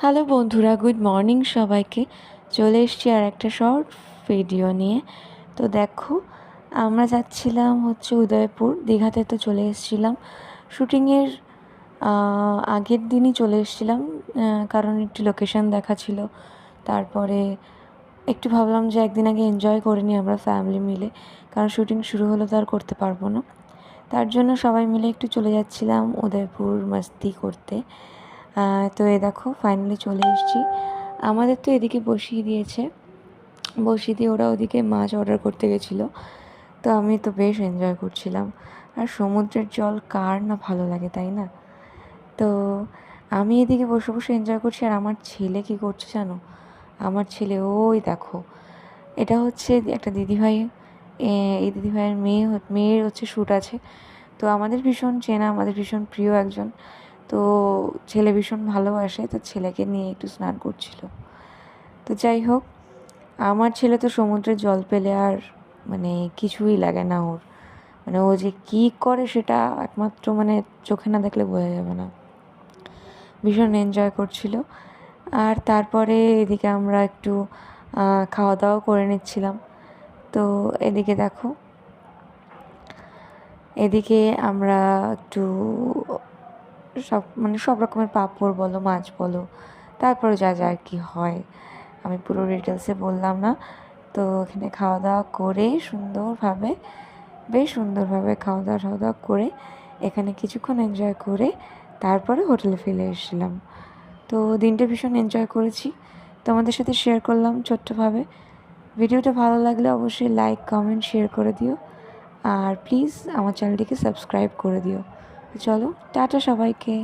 Hello বন্ধুরা, good morning সবাইকে। চলে এসেছি আর একটা শর্ট ভিডিও নিয়ে। তো দেখো, আমরা যাচ্ছিলাম উদয়পুর। দীঘাতে তো চলে এসেছিলাম শুটিংয়ের আগের দিনই চলে এসেছিলাম, কারণ একটু লোকেশন দেখা ছিল। তারপরে একটু ভাবলাম যে একদিন আগে এনজয় করে নিই আমরা ফ্যামিলি মিলে, কারণ শুটিং শুরু হলে তো আর করতে পারবো না। তার জন্য সবাই মিলে একটু চলে যাচ্ছিলাম উদয়পুর মাস্তি করতে। তো এই দেখো, ফাইনালি চলে এসেছি। আমাদের তো এদিকে বসিয়ে দিয়ে ওরা ওদিকে মাছ অর্ডার করতে গেছিলো। তো আমি তো বেশ এনজয় করছিলাম। আর সমুদ্রের জল কার না ভালো লাগে, তাই না? তো আমি এদিকে বসে বসে এনজয় করছি, আর আমার ছেলে কী করছে জানো? আমার ছেলে, ওই দেখো, এটা হচ্ছে একটা দিদিভাই। এই দিদিভাইয়ের মেয়ের শ্যুট আছে। তো আমাদের ভীষণ চেনা, আমাদের ভীষণ প্রিয় একজন। তো ছেলে ভীষণ ভালোবাসে, তো ছেলেকে নিয়ে একটু স্নান করছিল। তো যাই হোক, আমার ছেলে তো সমুদ্রের জল পেলে আর কিছুই লাগে না ওর। ও যে কী করে সেটা একমাত্র চোখে না দেখলে বোঝা যাবে না। ভীষণ এনজয় করছিল। আর তারপরে এদিকে আমরা একটু খাওয়া দাওয়া করে নিচ্ছিলাম। তো এদিকে দেখো, এদিকে আমরা একটু সব রকমের পাঁপড় বলো, মাছ বলো, তারপরে যা যা আর কি হয়, আমি পুরো ডিটেলসে বললাম না। তো এখানে খাওয়া দাওয়া করে বেশ সুন্দরভাবে খাওয়া দাওয়া করে এখানে কিছুক্ষণ এনজয় করে তারপরে হোটেলে ফিরে এসেছিলাম। তো দিনটা ভীষণ এনজয় করেছি, তোমাদের সাথে শেয়ার করলাম ছোট্টভাবে। ভিডিওটা ভালো লাগলে অবশ্যই লাইক, কমেন্ট, শেয়ার করে দিও। আর প্লিজ আমার চ্যানেলটিকে সাবস্ক্রাইব করে দিও। চলো, টাটা সবাইকে।